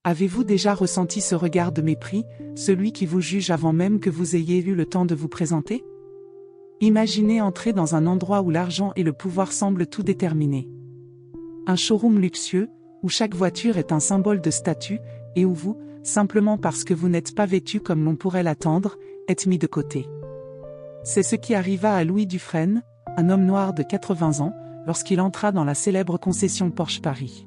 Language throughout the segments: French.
Avez-vous déjà ressenti ce regard de mépris, celui qui vous juge avant même que vous ayez eu le temps de vous présenter? Imaginez entrer dans un endroit où l'argent et le pouvoir semblent tout déterminer. Un showroom luxueux, où chaque voiture est un symbole de statut, et où vous, simplement parce que vous n'êtes pas vêtu comme l'on pourrait l'attendre, êtes mis de côté. C'est ce qui arriva à Louis Dufresne, un homme noir de 80 ans, lorsqu'il entra dans la célèbre concession Porsche Paris.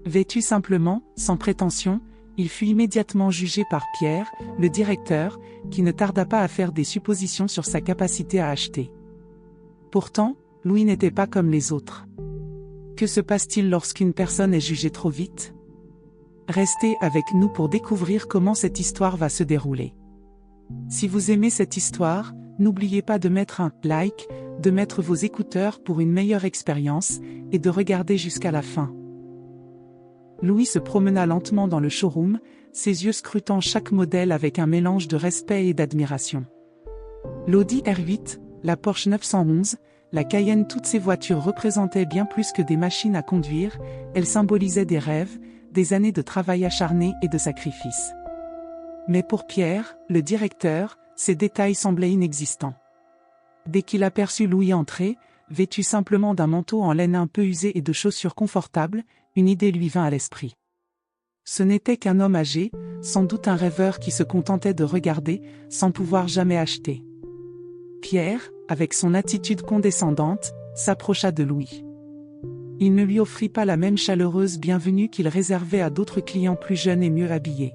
Vêtu simplement, sans prétention, il fut immédiatement jugé par Pierre, le directeur, qui ne tarda pas à faire des suppositions sur sa capacité à acheter. Pourtant, Louis n'était pas comme les autres. Que se passe-t-il lorsqu'une personne est jugée trop vite? Restez avec nous pour découvrir comment cette histoire va se dérouler. Si vous aimez cette histoire, n'oubliez pas de mettre un like, de mettre vos écouteurs pour une meilleure expérience, et de regarder jusqu'à la fin. Louis se promena lentement dans le showroom, ses yeux scrutant chaque modèle avec un mélange de respect et d'admiration. L'Audi R8, la Porsche 911, la Cayenne, toutes ces voitures représentaient bien plus que des machines à conduire, elles symbolisaient des rêves, des années de travail acharné et de sacrifice. Mais pour Pierre, le directeur, ces détails semblaient inexistants. Dès qu'il aperçut Louis entrer, vêtu simplement d'un manteau en laine un peu usé et de chaussures confortables, une idée lui vint à l'esprit. Ce n'était qu'un homme âgé, sans doute un rêveur qui se contentait de regarder, sans pouvoir jamais acheter. Pierre, avec son attitude condescendante, s'approcha de Louis. Il ne lui offrit pas la même chaleureuse bienvenue qu'il réservait à d'autres clients plus jeunes et mieux habillés.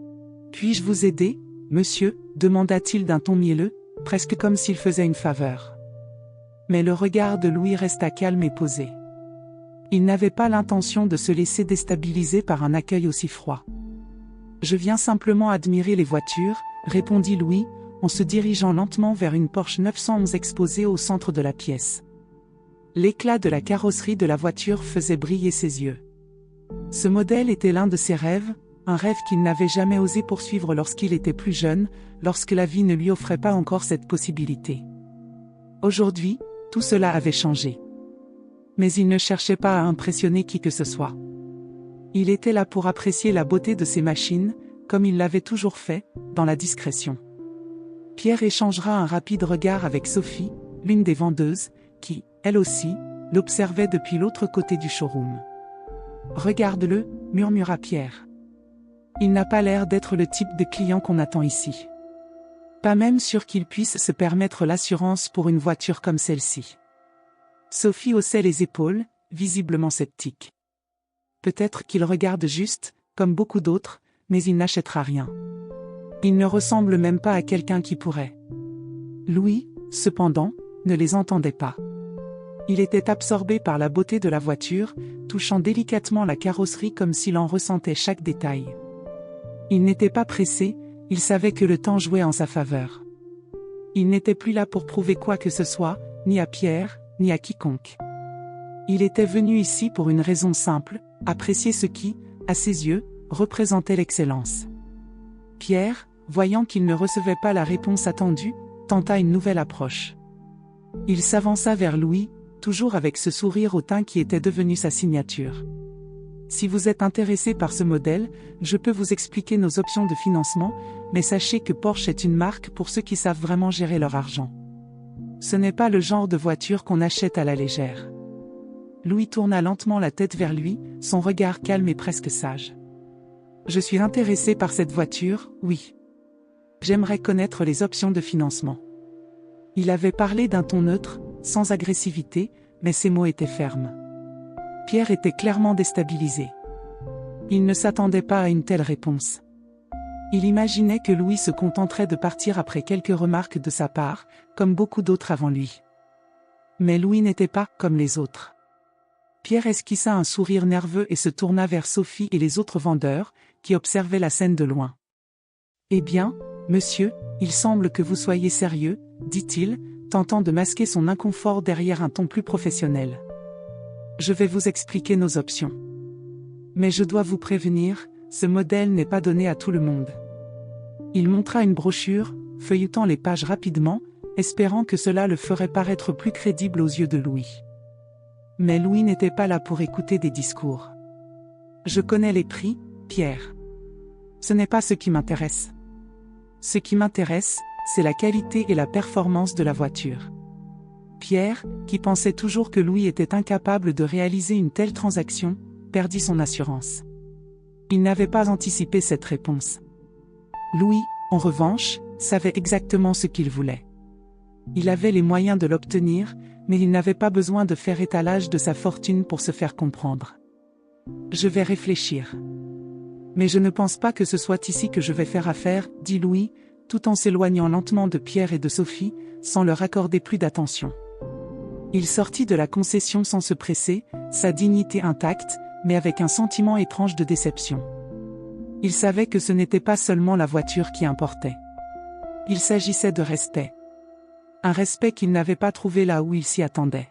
« Puis-je vous aider, monsieur ?» demanda-t-il d'un ton mielleux, presque comme s'il faisait une faveur. Mais le regard de Louis resta calme et posé. Il n'avait pas l'intention de se laisser déstabiliser par un accueil aussi froid. « Je viens simplement admirer les voitures, » répondit Louis, en se dirigeant lentement vers une Porsche 911 exposée au centre de la pièce. L'éclat de la carrosserie de la voiture faisait briller ses yeux. Ce modèle était l'un de ses rêves, un rêve qu'il n'avait jamais osé poursuivre lorsqu'il était plus jeune, lorsque la vie ne lui offrait pas encore cette possibilité. Aujourd'hui, tout cela avait changé. Mais il ne cherchait pas à impressionner qui que ce soit. Il était là pour apprécier la beauté de ses machines, comme il l'avait toujours fait, dans la discrétion. Pierre échangera un rapide regard avec Sophie, l'une des vendeuses, qui, elle aussi, l'observait depuis l'autre côté du showroom. « Regarde-le » murmura Pierre. « Il n'a pas l'air d'être le type de client qu'on attend ici. Pas même sûr qu'il puisse se permettre l'assurance pour une voiture comme celle-ci. » Sophie haussait les épaules, visiblement sceptique. Peut-être qu'il regarde juste, comme beaucoup d'autres, mais il n'achètera rien. Il ne ressemble même pas à quelqu'un qui pourrait. Louis, cependant, ne les entendait pas. Il était absorbé par la beauté de la voiture, touchant délicatement la carrosserie comme s'il en ressentait chaque détail. Il n'était pas pressé, il savait que le temps jouait en sa faveur. Il n'était plus là pour prouver quoi que ce soit, ni à Pierre, ni à quiconque. Il était venu ici pour une raison simple, apprécier ce qui, à ses yeux, représentait l'excellence. Pierre, voyant qu'il ne recevait pas la réponse attendue, tenta une nouvelle approche. Il s'avança vers Louis, toujours avec ce sourire au teint qui était devenu sa signature. « Si vous êtes intéressé par ce modèle, je peux vous expliquer nos options de financement, mais sachez que Porsche est une marque pour ceux qui savent vraiment gérer leur argent. Ce n'est pas le genre de voiture qu'on achète à la légère. » Louis tourna lentement la tête vers lui, son regard calme et presque sage. « Je suis intéressé par cette voiture, oui. J'aimerais connaître les options de financement. » Il avait parlé d'un ton neutre, sans agressivité, mais ses mots étaient fermes. Pierre était clairement déstabilisé. Il ne s'attendait pas à une telle réponse. Il imaginait que Louis se contenterait de partir après quelques remarques de sa part, comme beaucoup d'autres avant lui. Mais Louis n'était pas comme les autres. Pierre esquissa un sourire nerveux et se tourna vers Sophie et les autres vendeurs, qui observaient la scène de loin. « Eh bien, monsieur, il semble que vous soyez sérieux, » dit-il, tentant de masquer son inconfort derrière un ton plus professionnel. « Je vais vous expliquer nos options. Mais je dois vous prévenir, ce modèle n'est pas donné à tout le monde. » Il montra une brochure, feuilletant les pages rapidement, espérant que cela le ferait paraître plus crédible aux yeux de Louis. Mais Louis n'était pas là pour écouter des discours. « Je connais les prix, » Pierre. Ce n'est pas ce qui m'intéresse. Ce qui m'intéresse, c'est la qualité et la performance de la voiture. Pierre, qui pensait toujours que Louis était incapable de réaliser une telle transaction, perdit son assurance. Il n'avait pas anticipé cette réponse. Louis, en revanche, savait exactement ce qu'il voulait. Il avait les moyens de l'obtenir, mais il n'avait pas besoin de faire étalage de sa fortune pour se faire comprendre. Je vais réfléchir. Mais je ne pense pas que ce soit ici que je vais faire affaire, dit Louis, tout en s'éloignant lentement de Pierre et de Sophie, sans leur accorder plus d'attention. Il sortit de la concession sans se presser, sa dignité intacte, mais avec un sentiment étrange de déception. Il savait que ce n'était pas seulement la voiture qui importait. Il s'agissait de respect. Un respect qu'il n'avait pas trouvé là où il s'y attendait.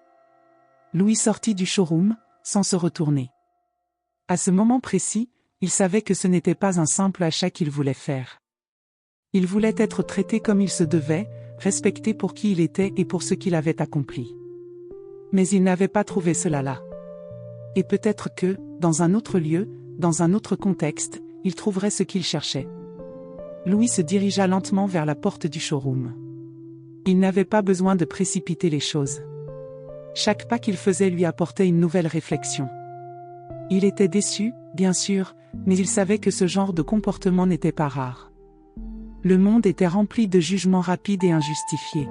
Louis sortit du showroom, sans se retourner. À ce moment précis, il savait que ce n'était pas un simple achat qu'il voulait faire. Il voulait être traité comme il se devait, respecté pour qui il était et pour ce qu'il avait accompli. Mais il n'avait pas trouvé cela là. Et peut-être que, dans un autre lieu, dans un autre contexte, il trouverait ce qu'il cherchait. Louis se dirigea lentement vers la porte du showroom. Il n'avait pas besoin de précipiter les choses. Chaque pas qu'il faisait lui apportait une nouvelle réflexion. Il était déçu, bien sûr, mais il savait que ce genre de comportement n'était pas rare. Le monde était rempli de jugements rapides et injustifiés.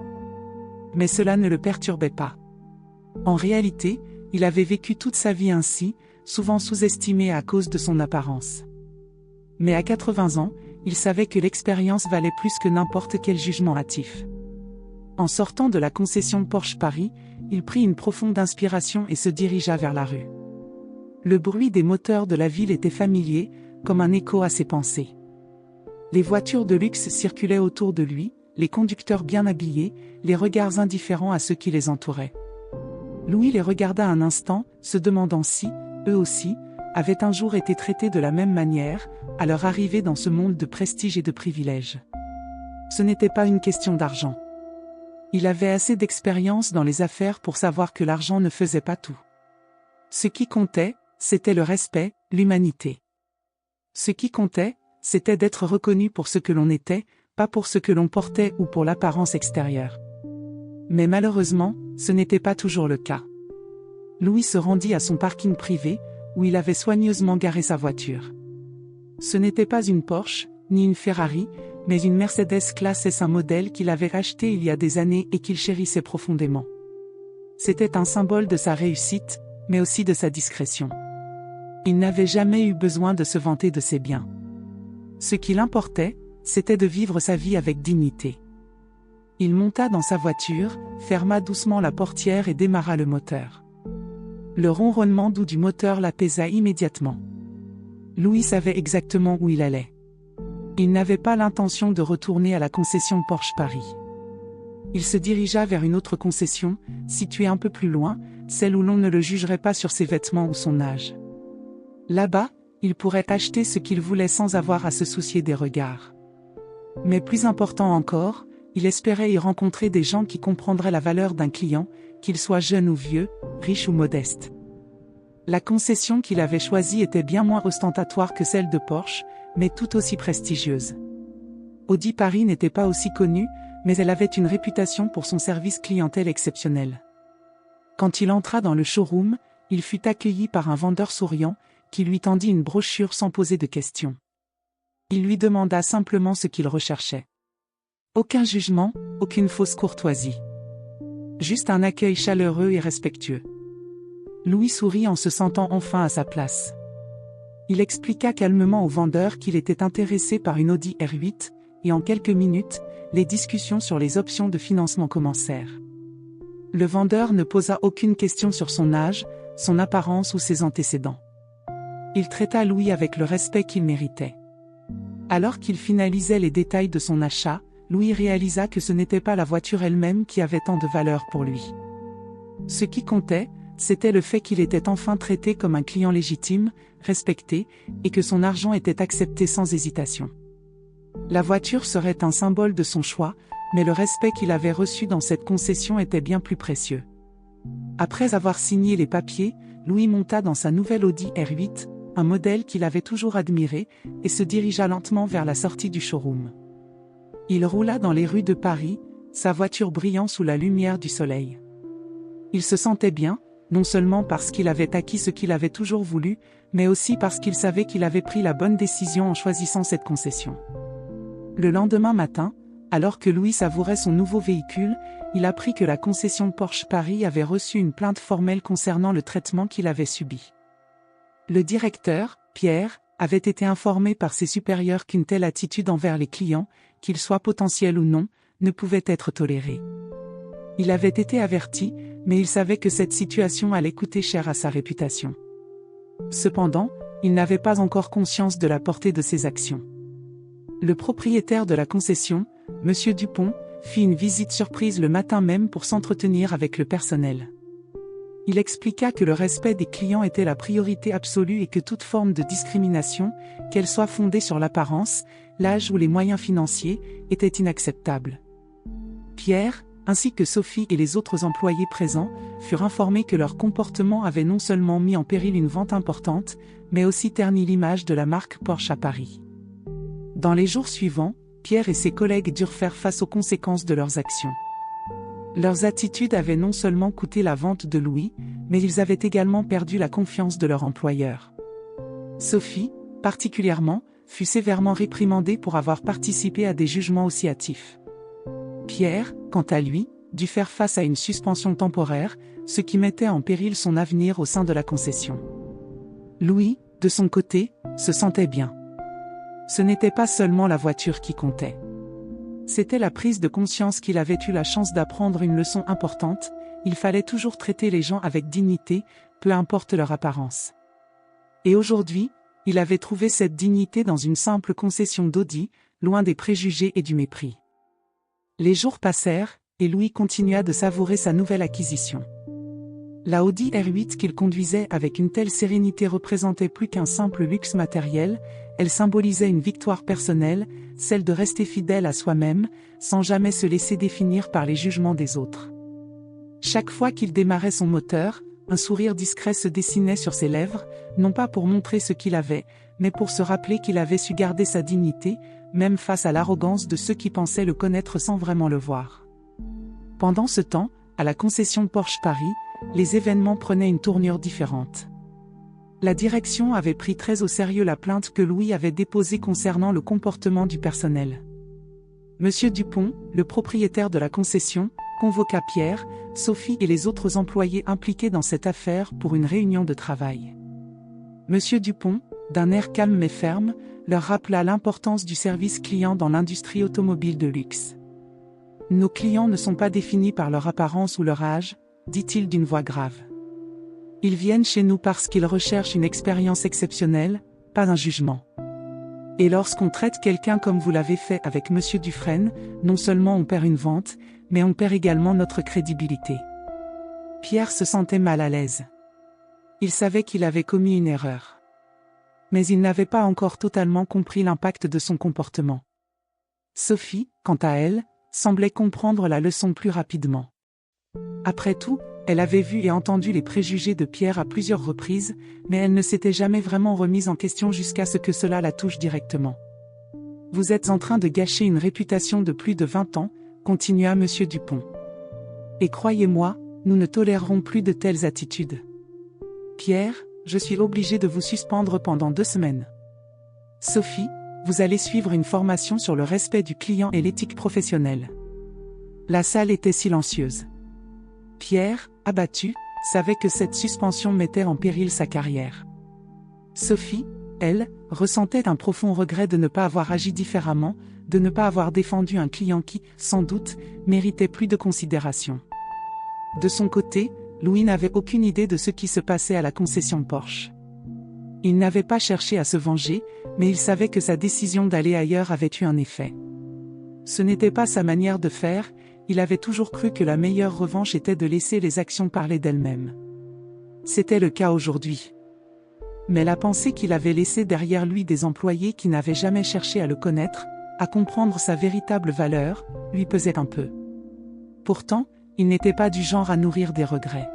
Mais cela ne le perturbait pas. En réalité, il avait vécu toute sa vie ainsi, souvent sous-estimé à cause de son apparence. Mais à 80 ans, il savait que l'expérience valait plus que n'importe quel jugement hâtif. En sortant de la concession Porsche Paris, il prit une profonde inspiration et se dirigea vers la rue. Le bruit des moteurs de la ville était familier, comme un écho à ses pensées. Les voitures de luxe circulaient autour de lui, les conducteurs bien habillés, les regards indifférents à ceux qui les entouraient. Louis les regarda un instant, se demandant si, eux aussi, avaient un jour été traités de la même manière, à leur arrivée dans ce monde de prestige et de privilèges. Ce n'était pas une question d'argent. Il avait assez d'expérience dans les affaires pour savoir que l'argent ne faisait pas tout. Ce qui comptait, c'était le respect, l'humanité. Ce qui comptait, c'était d'être reconnu pour ce que l'on était, pas pour ce que l'on portait ou pour l'apparence extérieure. Mais malheureusement, ce n'était pas toujours le cas. Louis se rendit à son parking privé, où il avait soigneusement garé sa voiture. Ce n'était pas une Porsche, ni une Ferrari, mais une Mercedes Classe S, un modèle qu'il avait acheté il y a des années et qu'il chérissait profondément. C'était un symbole de sa réussite, mais aussi de sa discrétion. Il n'avait jamais eu besoin de se vanter de ses biens. Ce qui l'importait, c'était de vivre sa vie avec dignité. Il monta dans sa voiture, ferma doucement la portière et démarra le moteur. Le ronronnement doux du moteur l'apaisa immédiatement. Louis savait exactement où il allait. Il n'avait pas l'intention de retourner à la concession Porsche Paris. Il se dirigea vers une autre concession, située un peu plus loin, celle où l'on ne le jugerait pas sur ses vêtements ou son âge. Là-bas, il pourrait acheter ce qu'il voulait sans avoir à se soucier des regards. Mais plus important encore, il espérait y rencontrer des gens qui comprendraient la valeur d'un client, qu'il soit jeune ou vieux, riche ou modeste. La concession qu'il avait choisie était bien moins ostentatoire que celle de Porsche, mais tout aussi prestigieuse. Audi Paris n'était pas aussi connue, mais elle avait une réputation pour son service clientèle exceptionnel. Quand il entra dans le showroom, il fut accueilli par un vendeur souriant, qui lui tendit une brochure sans poser de questions. Il lui demanda simplement ce qu'il recherchait. Aucun jugement, aucune fausse courtoisie. Juste un accueil chaleureux et respectueux. Louis sourit en se sentant enfin à sa place. Il expliqua calmement au vendeur qu'il était intéressé par une Audi R8, et en quelques minutes, les discussions sur les options de financement commencèrent. Le vendeur ne posa aucune question sur son âge, son apparence ou ses antécédents. Il traita Louis avec le respect qu'il méritait. Alors qu'il finalisait les détails de son achat, Louis réalisa que ce n'était pas la voiture elle-même qui avait tant de valeur pour lui. Ce qui comptait, c'était le fait qu'il était enfin traité comme un client légitime, respecté, et que son argent était accepté sans hésitation. La voiture serait un symbole de son choix, mais le respect qu'il avait reçu dans cette concession était bien plus précieux. Après avoir signé les papiers, Louis monta dans sa nouvelle Audi R8, un modèle qu'il avait toujours admiré, et se dirigea lentement vers la sortie du showroom. Il roula dans les rues de Paris, sa voiture brillant sous la lumière du soleil. Il se sentait bien, non seulement parce qu'il avait acquis ce qu'il avait toujours voulu, mais aussi parce qu'il savait qu'il avait pris la bonne décision en choisissant cette concession. Le lendemain matin, alors que Louis savourait son nouveau véhicule, il apprit que la concession Porsche Paris avait reçu une plainte formelle concernant le traitement qu'il avait subi. Le directeur, Pierre, avait été informé par ses supérieurs qu'une telle attitude envers les clients, qu'ils soient potentiels ou non, ne pouvait être tolérée. Il avait été averti, mais il savait que cette situation allait coûter cher à sa réputation. Cependant, il n'avait pas encore conscience de la portée de ses actions. Le propriétaire de la concession, M. Dupont, fit une visite surprise le matin même pour s'entretenir avec le personnel. Il expliqua que le respect des clients était la priorité absolue et que toute forme de discrimination, qu'elle soit fondée sur l'apparence, l'âge ou les moyens financiers, était inacceptable. Pierre, ainsi que Sophie et les autres employés présents, furent informés que leur comportement avait non seulement mis en péril une vente importante, mais aussi terni l'image de la marque Porsche à Paris. Dans les jours suivants, Pierre et ses collègues durent faire face aux conséquences de leurs actions. Leurs attitudes avaient non seulement coûté la vente de Louis, mais ils avaient également perdu la confiance de leur employeur. Sophie, particulièrement, fut sévèrement réprimandée pour avoir participé à des jugements aussi hâtifs. Pierre, quant à lui, dut faire face à une suspension temporaire, ce qui mettait en péril son avenir au sein de la concession. Louis, de son côté, se sentait bien. Ce n'était pas seulement la voiture qui comptait. C'était la prise de conscience qu'il avait eu la chance d'apprendre une leçon importante: il fallait toujours traiter les gens avec dignité, peu importe leur apparence. Et aujourd'hui, il avait trouvé cette dignité dans une simple concession d'Audi, loin des préjugés et du mépris. Les jours passèrent, et Louis continua de savourer sa nouvelle acquisition. La Audi R8 qu'il conduisait avec une telle sérénité représentait plus qu'un simple luxe matériel, elle symbolisait une victoire personnelle, celle de rester fidèle à soi-même, sans jamais se laisser définir par les jugements des autres. Chaque fois qu'il démarrait son moteur, un sourire discret se dessinait sur ses lèvres, non pas pour montrer ce qu'il avait, mais pour se rappeler qu'il avait su garder sa dignité, même face à l'arrogance de ceux qui pensaient le connaître sans vraiment le voir. Pendant ce temps, à la concession Porsche Paris, les événements prenaient une tournure différente. La direction avait pris très au sérieux la plainte que Louis avait déposée concernant le comportement du personnel. Monsieur Dupont, le propriétaire de la concession, convoqua Pierre, Sophie et les autres employés impliqués dans cette affaire pour une réunion de travail. Monsieur Dupont, d'un air calme mais ferme, leur rappela l'importance du service client dans l'industrie automobile de luxe. « Nos clients ne sont pas définis par leur apparence ou leur âge », dit-il d'une voix grave. Ils viennent chez nous parce qu'ils recherchent une expérience exceptionnelle, pas un jugement. Et lorsqu'on traite quelqu'un comme vous l'avez fait avec Monsieur Dufresne, non seulement on perd une vente, mais on perd également notre crédibilité. Pierre se sentait mal à l'aise. Il savait qu'il avait commis une erreur. Mais il n'avait pas encore totalement compris l'impact de son comportement. Sophie, quant à elle, semblait comprendre la leçon plus rapidement. Après tout, elle avait vu et entendu les préjugés de Pierre à plusieurs reprises, mais elle ne s'était jamais vraiment remise en question jusqu'à ce que cela la touche directement. « Vous êtes en train de gâcher une réputation de plus de 20 ans, continua Monsieur Dupont. Et croyez-moi, nous ne tolérerons plus de telles attitudes. Pierre, je suis obligé de vous suspendre pendant 2 semaines. Sophie, vous allez suivre une formation sur le respect du client et l'éthique professionnelle. » La salle était silencieuse. Pierre, abattu, savait que cette suspension mettait en péril sa carrière. Sophie, elle, ressentait un profond regret de ne pas avoir agi différemment, de ne pas avoir défendu un client qui, sans doute, méritait plus de considération. De son côté, Louis n'avait aucune idée de ce qui se passait à la concession Porsche. Il n'avait pas cherché à se venger, mais il savait que sa décision d'aller ailleurs avait eu un effet. Ce n'était pas sa manière de faire, il avait toujours cru que la meilleure revanche était de laisser les actions parler d'elles-mêmes. C'était le cas aujourd'hui. Mais la pensée qu'il avait laissée derrière lui des employés qui n'avaient jamais cherché à le connaître, à comprendre sa véritable valeur, lui pesait un peu. Pourtant, il n'était pas du genre à nourrir des regrets.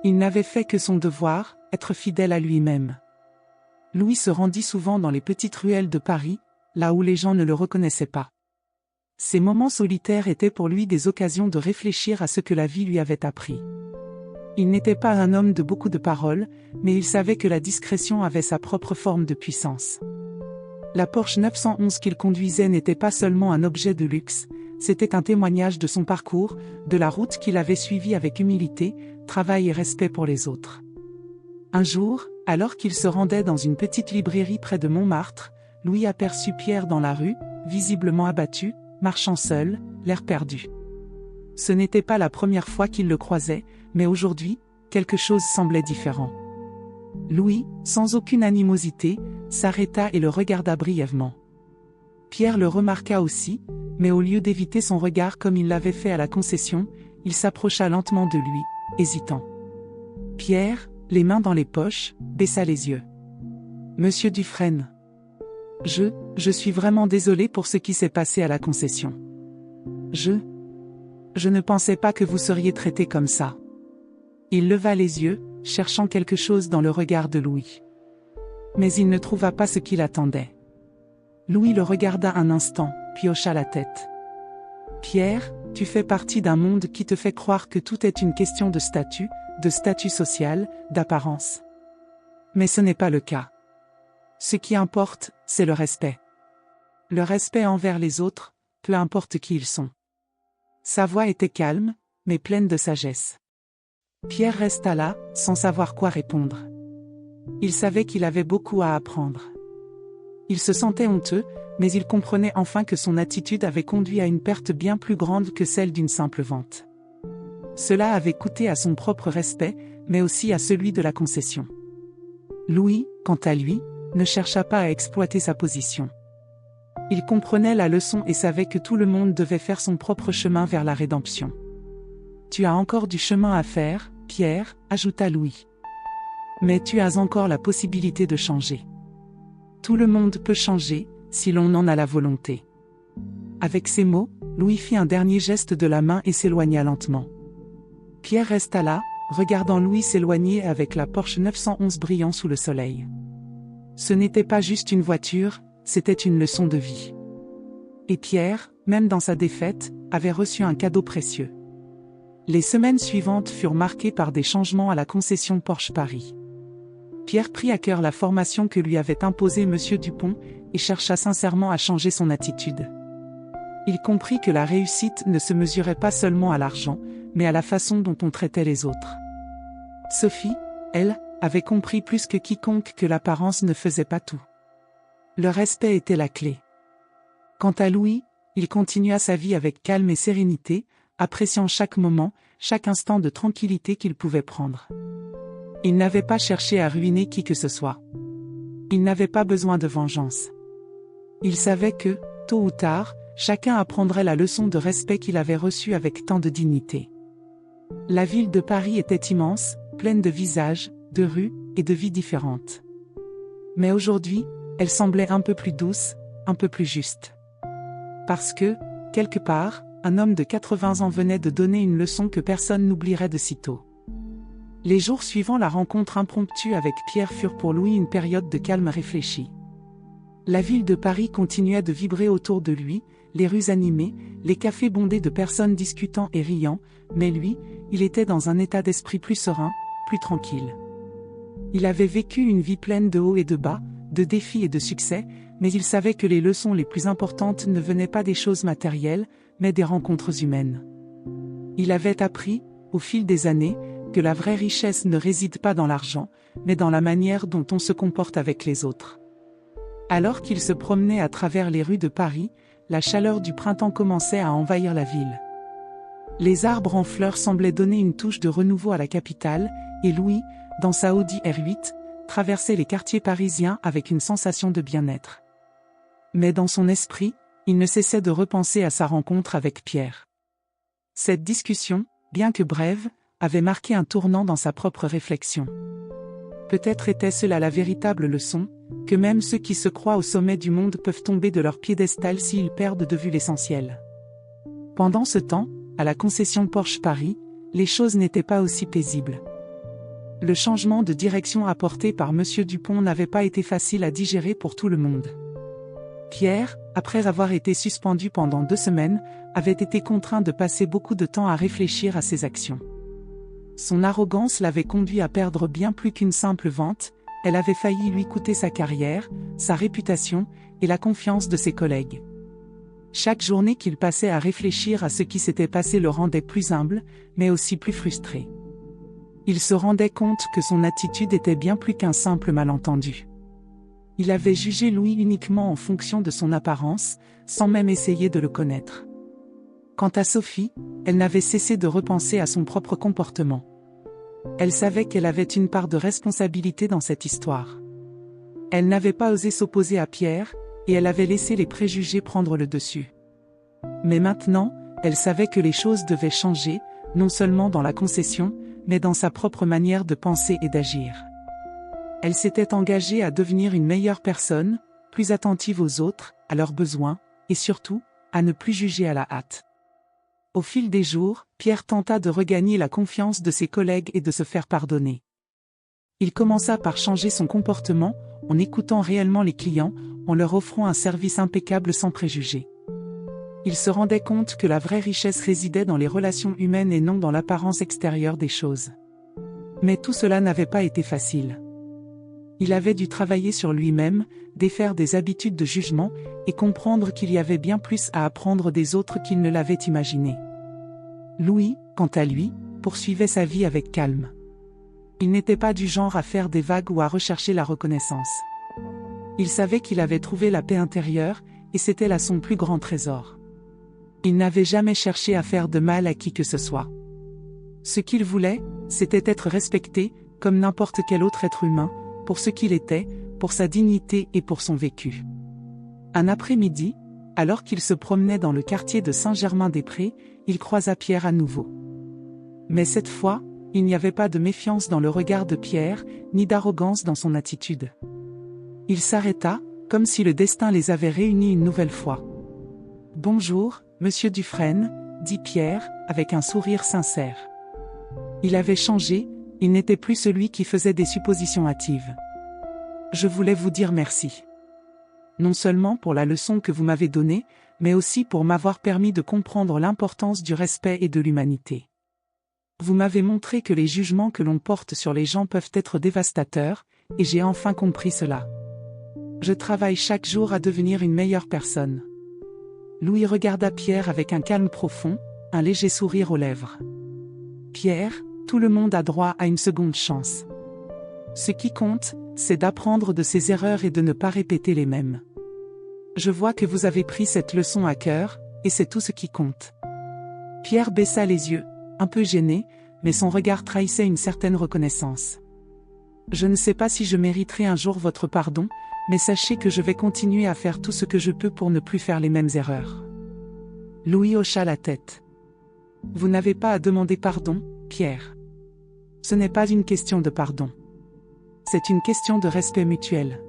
Il n'avait fait que son devoir, être fidèle à lui-même. Louis se rendit souvent dans les petites ruelles de Paris, là où les gens ne le reconnaissaient pas. Ces moments solitaires étaient pour lui des occasions de réfléchir à ce que la vie lui avait appris. Il n'était pas un homme de beaucoup de paroles, mais il savait que la discrétion avait sa propre forme de puissance. La Porsche 911 qu'il conduisait n'était pas seulement un objet de luxe, c'était un témoignage de son parcours, de la route qu'il avait suivie avec humilité, travail et respect pour les autres. Un jour, alors qu'il se rendait dans une petite librairie près de Montmartre, Louis aperçut Pierre dans la rue, visiblement abattu, marchant seul, l'air perdu. Ce n'était pas la première fois qu'il le croisait, mais aujourd'hui, quelque chose semblait différent. Louis, sans aucune animosité, s'arrêta et le regarda brièvement. Pierre le remarqua aussi, mais au lieu d'éviter son regard comme il l'avait fait à la concession, il s'approcha lentement de lui, hésitant. Pierre, les mains dans les poches, baissa les yeux. « Monsieur Dufresne. Je suis vraiment désolé pour ce qui s'est passé à la concession. Je ne pensais pas que vous seriez traité comme ça. » Il leva les yeux, cherchant quelque chose dans le regard de Louis. Mais il ne trouva pas ce qu'il attendait. Louis le regarda un instant, puis hocha la tête. « Pierre, tu fais partie d'un monde qui te fait croire que tout est une question de statut social, d'apparence. Mais ce n'est pas le cas. Ce qui importe, c'est le respect. Le respect envers les autres, peu importe qui ils sont. » Sa voix était calme, mais pleine de sagesse. Pierre resta là, sans savoir quoi répondre. Il savait qu'il avait beaucoup à apprendre. Il se sentait honteux, mais il comprenait enfin que son attitude avait conduit à une perte bien plus grande que celle d'une simple vente. Cela avait coûté à son propre respect, mais aussi à celui de la concession. Louis, quant à lui, ne chercha pas à exploiter sa position. Il comprenait la leçon et savait que tout le monde devait faire son propre chemin vers la rédemption. « Tu as encore du chemin à faire, Pierre, » ajouta Louis. « Mais tu as encore la possibilité de changer. Tout le monde peut changer, si l'on en a la volonté. » Avec ces mots, Louis fit un dernier geste de la main et s'éloigna lentement. Pierre resta là, regardant Louis s'éloigner avec la Porsche 911 brillant sous le soleil. Ce n'était pas juste une voiture, c'était une leçon de vie. Et Pierre, même dans sa défaite, avait reçu un cadeau précieux. Les semaines suivantes furent marquées par des changements à la concession Porsche Paris. Pierre prit à cœur la formation que lui avait imposée M. Dupont, et chercha sincèrement à changer son attitude. Il comprit que la réussite ne se mesurait pas seulement à l'argent, mais à la façon dont on traitait les autres. Sophie, elle, avait compris plus que quiconque que l'apparence ne faisait pas tout. Le respect était la clé. Quant à Louis, il continua sa vie avec calme et sérénité, appréciant chaque moment, chaque instant de tranquillité qu'il pouvait prendre. Il n'avait pas cherché à ruiner qui que ce soit. Il n'avait pas besoin de vengeance. Il savait que, tôt ou tard, chacun apprendrait la leçon de respect qu'il avait reçue avec tant de dignité. La ville de Paris était immense, pleine de visages, de rues et de vies différentes. Mais aujourd'hui, elle semblait un peu plus douce, un peu plus juste. Parce que, quelque part, un homme de 80 ans venait de donner une leçon que personne n'oublierait de sitôt. Les jours suivant la rencontre impromptue avec Pierre furent pour Louis une période de calme réfléchi. La ville de Paris continuait de vibrer autour de lui, les rues animées, les cafés bondés de personnes discutant et riant, mais lui, il était dans un état d'esprit plus serein, plus tranquille. Il avait vécu une vie pleine de hauts et de bas, de défis et de succès, mais il savait que les leçons les plus importantes ne venaient pas des choses matérielles, mais des rencontres humaines. Il avait appris, au fil des années, que la vraie richesse ne réside pas dans l'argent, mais dans la manière dont on se comporte avec les autres. Alors qu'il se promenait à travers les rues de Paris, la chaleur du printemps commençait à envahir la ville. Les arbres en fleurs semblaient donner une touche de renouveau à la capitale, et Louis, dans sa Audi R8, traversait les quartiers parisiens avec une sensation de bien-être. Mais dans son esprit, il ne cessait de repenser à sa rencontre avec Pierre. Cette discussion, bien que brève, avait marqué un tournant dans sa propre réflexion. Peut-être était-ce là la véritable leçon, que même ceux qui se croient au sommet du monde peuvent tomber de leur piédestal s'ils perdent de vue l'essentiel. Pendant ce temps, à la concession Porsche Paris, les choses n'étaient pas aussi paisibles. Le changement de direction apporté par Monsieur Dupont n'avait pas été facile à digérer pour tout le monde. Pierre, après avoir été suspendu pendant 2 semaines, avait été contraint de passer beaucoup de temps à réfléchir à ses actions. Son arrogance l'avait conduit à perdre bien plus qu'une simple vente, elle avait failli lui coûter sa carrière, sa réputation, et la confiance de ses collègues. Chaque journée qu'il passait à réfléchir à ce qui s'était passé le rendait plus humble, mais aussi plus frustré. Il se rendait compte que son attitude était bien plus qu'un simple malentendu. Il avait jugé Louis uniquement en fonction de son apparence, sans même essayer de le connaître. Quant à Sophie, elle n'avait cessé de repenser à son propre comportement. Elle savait qu'elle avait une part de responsabilité dans cette histoire. Elle n'avait pas osé s'opposer à Pierre, et elle avait laissé les préjugés prendre le dessus. Mais maintenant, elle savait que les choses devaient changer, non seulement dans la concession, mais dans sa propre manière de penser et d'agir. Elle s'était engagée à devenir une meilleure personne, plus attentive aux autres, à leurs besoins, et surtout, à ne plus juger à la hâte. Au fil des jours, Pierre tenta de regagner la confiance de ses collègues et de se faire pardonner. Il commença par changer son comportement, en écoutant réellement les clients, en leur offrant un service impeccable sans préjugés. Il se rendait compte que la vraie richesse résidait dans les relations humaines et non dans l'apparence extérieure des choses. Mais tout cela n'avait pas été facile. Il avait dû travailler sur lui-même, défaire des habitudes de jugement, et comprendre qu'il y avait bien plus à apprendre des autres qu'il ne l'avait imaginé. Louis, quant à lui, poursuivait sa vie avec calme. Il n'était pas du genre à faire des vagues ou à rechercher la reconnaissance. Il savait qu'il avait trouvé la paix intérieure, et c'était là son plus grand trésor. Il n'avait jamais cherché à faire de mal à qui que ce soit. Ce qu'il voulait, c'était être respecté, comme n'importe quel autre être humain, pour ce qu'il était, pour sa dignité et pour son vécu. Un après-midi, alors qu'il se promenait dans le quartier de Saint-Germain-des-Prés, il croisa Pierre à nouveau. Mais cette fois, il n'y avait pas de méfiance dans le regard de Pierre, ni d'arrogance dans son attitude. Il s'arrêta, comme si le destin les avait réunis une nouvelle fois. « Bonjour, Monsieur Dufresne, » dit Pierre, avec un sourire sincère. Il avait changé, il n'était plus celui qui faisait des suppositions hâtives. « Je voulais vous dire merci. Non seulement pour la leçon que vous m'avez donnée, mais aussi pour m'avoir permis de comprendre l'importance du respect et de l'humanité. Vous m'avez montré que les jugements que l'on porte sur les gens peuvent être dévastateurs, et j'ai enfin compris cela. Je travaille chaque jour à devenir une meilleure personne. » Louis regarda Pierre avec un calme profond, un léger sourire aux lèvres. « Pierre, tout le monde a droit à une seconde chance. Ce qui compte, c'est d'apprendre de ses erreurs et de ne pas répéter les mêmes. Je vois que vous avez pris cette leçon à cœur, et c'est tout ce qui compte. » Pierre baissa les yeux, un peu gêné, mais son regard trahissait une certaine reconnaissance. « Je ne sais pas si je mériterai un jour votre pardon, mais sachez que je vais continuer à faire tout ce que je peux pour ne plus faire les mêmes erreurs. » Louis hocha la tête. « Vous n'avez pas à demander pardon, Pierre. Ce n'est pas une question de pardon. C'est une question de respect mutuel.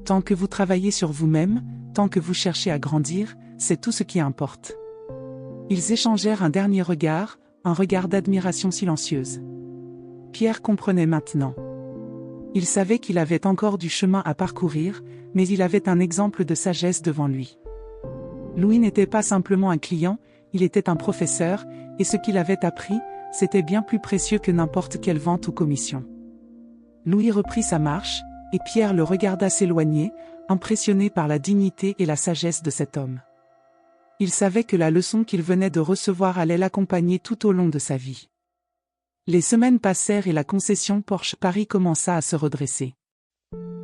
Tant que vous travaillez sur vous-même, tant que vous cherchez à grandir, c'est tout ce qui importe. » Ils échangèrent un dernier regard, un regard d'admiration silencieuse. Pierre comprenait maintenant. Il savait qu'il avait encore du chemin à parcourir, mais il avait un exemple de sagesse devant lui. Louis n'était pas simplement un client, il était un professeur, et ce qu'il avait appris, c'était bien plus précieux que n'importe quelle vente ou commission. Louis reprit sa marche, et Pierre le regarda s'éloigner, impressionné par la dignité et la sagesse de cet homme. Il savait que la leçon qu'il venait de recevoir allait l'accompagner tout au long de sa vie. Les semaines passèrent et la concession Porsche Paris commença à se redresser.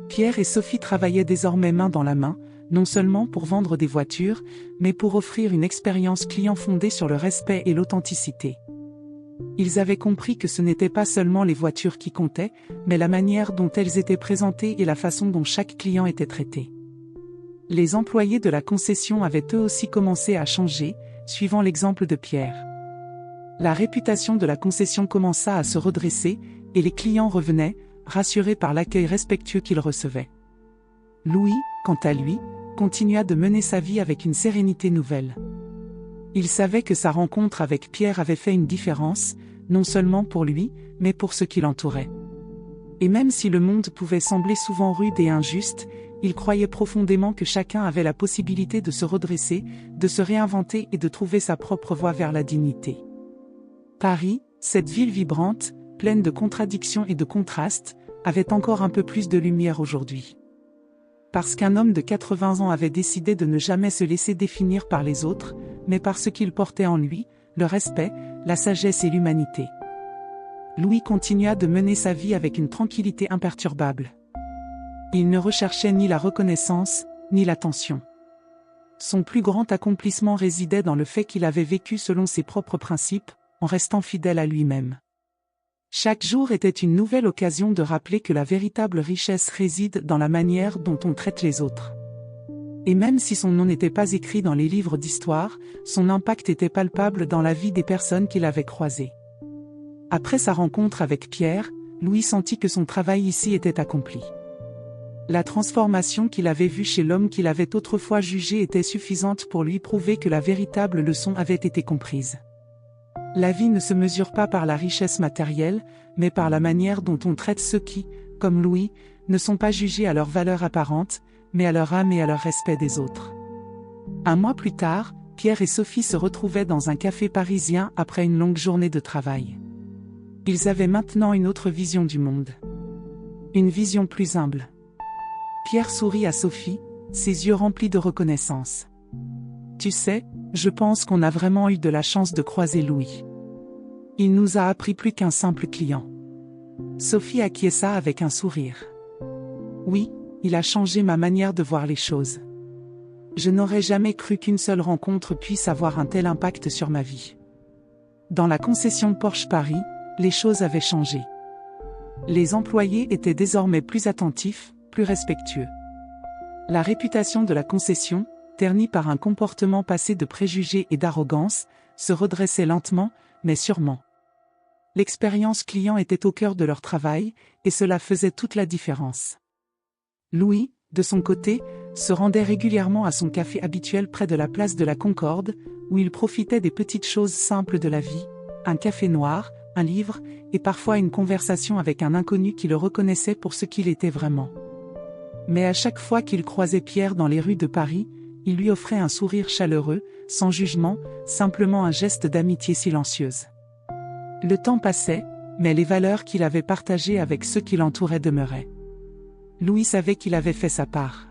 Pierre et Sophie travaillaient désormais main dans la main, non seulement pour vendre des voitures, mais pour offrir une expérience client fondée sur le respect et l'authenticité. Ils avaient compris que ce n'étaient pas seulement les voitures qui comptaient, mais la manière dont elles étaient présentées et la façon dont chaque client était traité. Les employés de la concession avaient eux aussi commencé à changer, suivant l'exemple de Pierre. La réputation de la concession commença à se redresser, et les clients revenaient, rassurés par l'accueil respectueux qu'ils recevaient. Louis, quant à lui, continua de mener sa vie avec une sérénité nouvelle. Il savait que sa rencontre avec Pierre avait fait une différence, non seulement pour lui, mais pour ceux qui l'entouraient. Et même si le monde pouvait sembler souvent rude et injuste, il croyait profondément que chacun avait la possibilité de se redresser, de se réinventer et de trouver sa propre voie vers la dignité. Paris, cette ville vibrante, pleine de contradictions et de contrastes, avait encore un peu plus de lumière aujourd'hui. Parce qu'un homme de 80 ans avait décidé de ne jamais se laisser définir par les autres, mais par ce qu'il portait en lui, le respect, la sagesse et l'humanité. Louis continua de mener sa vie avec une tranquillité imperturbable. Il ne recherchait ni la reconnaissance, ni l'attention. Son plus grand accomplissement résidait dans le fait qu'il avait vécu selon ses propres principes, en restant fidèle à lui-même. Chaque jour était une nouvelle occasion de rappeler que la véritable richesse réside dans la manière dont on traite les autres. Et même si son nom n'était pas écrit dans les livres d'histoire, son impact était palpable dans la vie des personnes qu'il avait croisées. Après sa rencontre avec Pierre, Louis sentit que son travail ici était accompli. La transformation qu'il avait vue chez l'homme qu'il avait autrefois jugé était suffisante pour lui prouver que la véritable leçon avait été comprise. La vie ne se mesure pas par la richesse matérielle, mais par la manière dont on traite ceux qui, comme Louis, ne sont pas jugés à leur valeur apparente, mais à leur âme et à leur respect des autres. Un mois plus tard, Pierre et Sophie se retrouvaient dans un café parisien après une longue journée de travail. Ils avaient maintenant une autre vision du monde. Une vision plus humble. Pierre sourit à Sophie, ses yeux remplis de reconnaissance. Tu sais, je pense qu'on a vraiment eu de la chance de croiser Louis. Il nous a appris plus qu'un simple client. Sophie acquiesça avec un sourire. Oui, il a changé ma manière de voir les choses. Je n'aurais jamais cru qu'une seule rencontre puisse avoir un tel impact sur ma vie. Dans la concession Porsche Paris, les choses avaient changé. Les employés étaient désormais plus attentifs, plus respectueux. La réputation de la concession, ternie par un comportement passé de préjugés et d'arrogance, se redressait lentement, mais sûrement. L'expérience client était au cœur de leur travail, et cela faisait toute la différence. Louis, de son côté, se rendait régulièrement à son café habituel près de la place de la Concorde, où il profitait des petites choses simples de la vie, un café noir, un livre, et parfois une conversation avec un inconnu qui le reconnaissait pour ce qu'il était vraiment. Mais à chaque fois qu'il croisait Pierre dans les rues de Paris, il lui offrait un sourire chaleureux, sans jugement, simplement un geste d'amitié silencieuse. Le temps passait, mais les valeurs qu'il avait partagées avec ceux qui l'entouraient demeuraient. Louis savait qu'il avait fait sa part.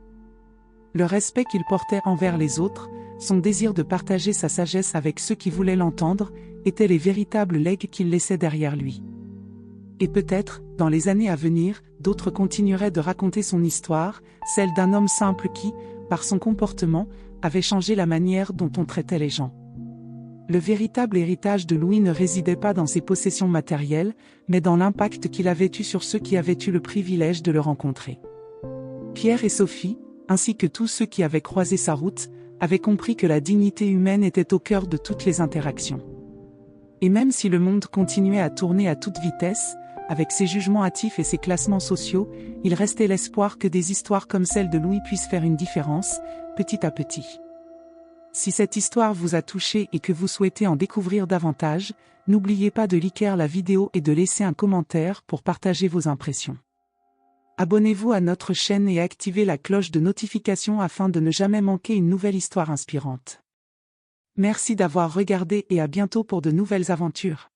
Le respect qu'il portait envers les autres, son désir de partager sa sagesse avec ceux qui voulaient l'entendre, étaient les véritables legs qu'il laissait derrière lui. Et peut-être, dans les années à venir, d'autres continueraient de raconter son histoire, celle d'un homme simple qui, par son comportement, avait changé la manière dont on traitait les gens. Le véritable héritage de Louis ne résidait pas dans ses possessions matérielles, mais dans l'impact qu'il avait eu sur ceux qui avaient eu le privilège de le rencontrer. Pierre et Sophie, ainsi que tous ceux qui avaient croisé sa route, avaient compris que la dignité humaine était au cœur de toutes les interactions. Et même si le monde continuait à tourner à toute vitesse, avec ses jugements hâtifs et ses classements sociaux, il restait l'espoir que des histoires comme celle de Louis puissent faire une différence, petit à petit. Si cette histoire vous a touché et que vous souhaitez en découvrir davantage, n'oubliez pas de liker la vidéo et de laisser un commentaire pour partager vos impressions. Abonnez-vous à notre chaîne et activez la cloche de notification afin de ne jamais manquer une nouvelle histoire inspirante. Merci d'avoir regardé et à bientôt pour de nouvelles aventures.